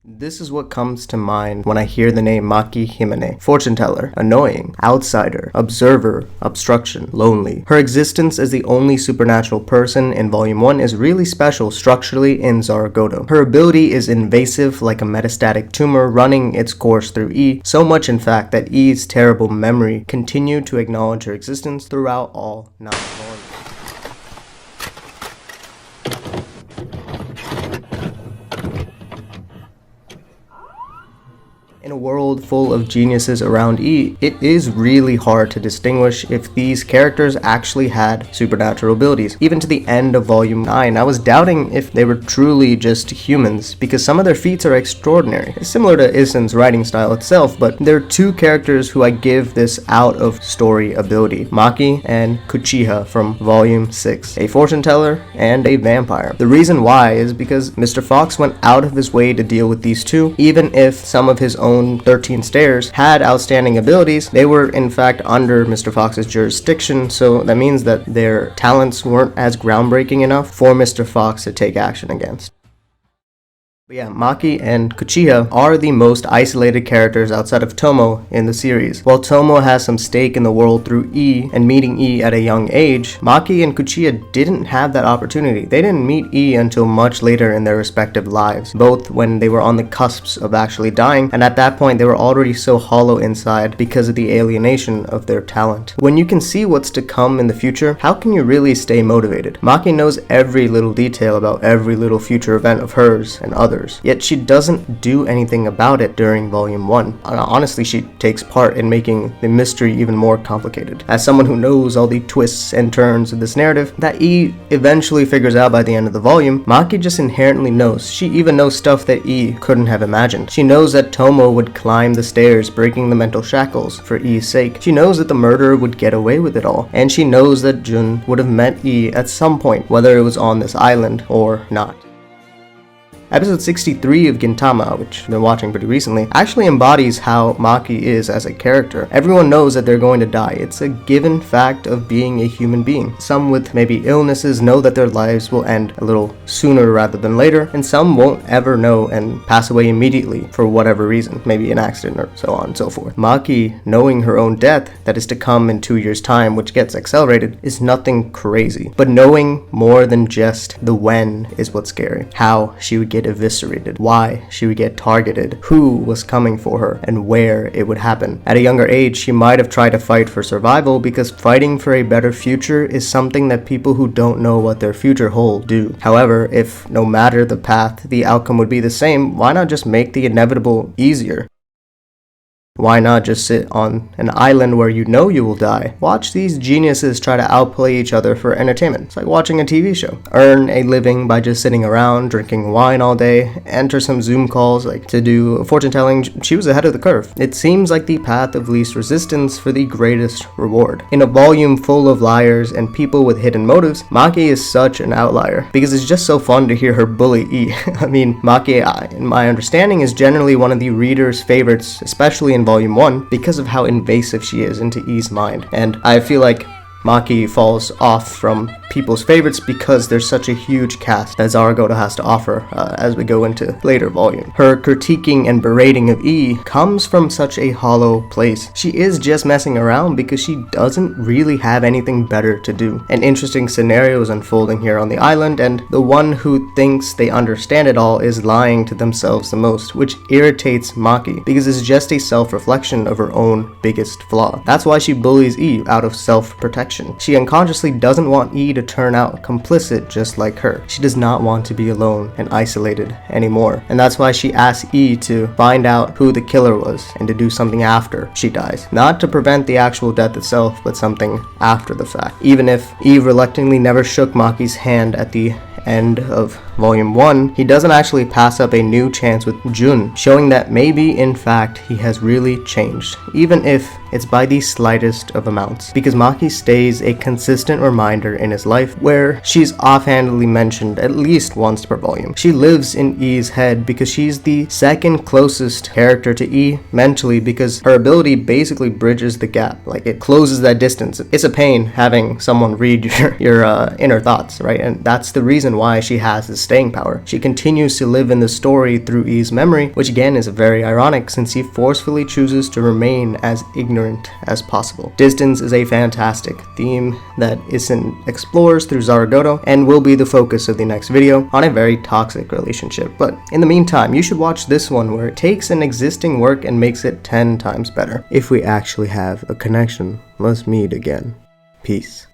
This is what comes to mind when I hear the name Maki Himena. Fortune teller, annoying, outsider, observer, obstruction, lonely. Her existence as the only supernatural person in Volume 1 is really special structurally in Zaregoto. Her ability is invasive like a metastatic tumor running its course through E, so much in fact that E's terrible memory continued to acknowledge her existence throughout all 9 volumes. In a world full of geniuses around E, it is really hard to distinguish if these characters actually had supernatural abilities. Even to the end of Volume 9, I was doubting if they were truly just humans, because some of their feats are extraordinary. It's similar to Isen's writing style itself, but there are 2 characters who I give this out-of-story ability. Maki and Kuchiha from Volume 6, a fortune teller and a vampire. The reason why is because Mr. Fox went out of his way to deal with these 2, even if some of his own 13 stairs had outstanding abilities. They were in fact under Mr. Fox's jurisdiction, so that means that their talents weren't as groundbreaking enough for Mr. Fox to take action against. But yeah, Maki and Kuchiha are the most isolated characters outside of Tomo in the series. While Tomo has some stake in the world through E and meeting E at a young age, Maki and Kuchiha didn't have that opportunity. They didn't meet E until much later in their respective lives, both when they were on the cusps of actually dying, and at that point they were already so hollow inside because of the alienation of their talent. When you can see what's to come in the future, how can you really stay motivated? Maki knows every little detail about every little future event of hers and others. Yet she doesn't do anything about it during Volume 1. Honestly, she takes part in making the mystery even more complicated. As someone who knows all the twists and turns of this narrative that E eventually figures out by the end of the volume, Maki just inherently knows. She even knows stuff that E couldn't have imagined. She knows that Tomo would climb the stairs, breaking the mental shackles for E's sake. She knows that the murderer would get away with it all. And she knows that Jun would have met E at some point, whether it was on this island or not. Episode 63 of Gintama, which I've been watching pretty recently, actually embodies how Maki is as a character. Everyone knows that they're going to die. It's a given fact of being a human being. Some with maybe illnesses know that their lives will end a little sooner rather than later, and some won't ever know and pass away immediately for whatever reason, maybe an accident or so on and so forth. Maki, knowing her own death that is to come in 2 years' time, which gets accelerated, is nothing crazy. But knowing more than just the when is what's scary. How she would get eviscerated, why she would get targeted, who was coming for her, and where it would happen. At a younger age, she might have tried to fight for survival because fighting for a better future is something that people who don't know what their future holds do. However, if no matter the path, the outcome would be the same, why not just make the inevitable easier? Why not just sit on an island where you know you will die? Watch these geniuses try to outplay each other for entertainment. It's like watching a TV show. Earn a living by just sitting around, drinking wine all day, enter some Zoom calls like to do fortune telling. She was ahead of the curve. It seems like the path of least resistance for the greatest reward. In a volume full of liars and people with hidden motives, Maki is such an outlier because it's just so fun to hear her bully E. I mean, Maki, in my understanding, is generally one of the reader's favorites, especially in Volume 1, because of how invasive she is into E's mind. And I feel like Maki falls off from people's favorites because there's such a huge cast that Zaregoto has to offer as we go into later volume. Her critiquing and berating of E comes from such a hollow place. She is just messing around because she doesn't really have anything better to do. An interesting scenario is unfolding here on the island, and the one who thinks they understand it all is lying to themselves the most, which irritates Maki because it's just a self-reflection of her own biggest flaw. That's why she bullies E out of self-protection. She unconsciously doesn't want E to turn out complicit just like her. She does not want to be alone and isolated anymore. And that's why she asks E to find out who the killer was and to do something after she dies. Not to prevent the actual death itself, but something after the fact. Even if E reluctantly never shook Maki's hand at the end of Volume 1, he doesn't actually pass up a new chance with Jun, showing that maybe in fact he has really changed, even if it's by the slightest of amounts, because Maki stays a consistent reminder in his life where she's offhandedly mentioned at least once per volume. She lives in E's head because she's the second closest character to E mentally, because her ability basically bridges the gap, like it closes that distance. It's a pain having someone read your inner thoughts, right? And that's the reason why she has this staying power. She continues to live in the story through E's memory, which again is very ironic since he forcefully chooses to remain as ignorant as possible. Distance is a fantastic theme that Isen explores through Zaregoto and will be the focus of the next video on a very toxic relationship. But in the meantime, you should watch this one where it takes an existing work and makes it 10 times better. If we actually have a connection, let's meet again. Peace.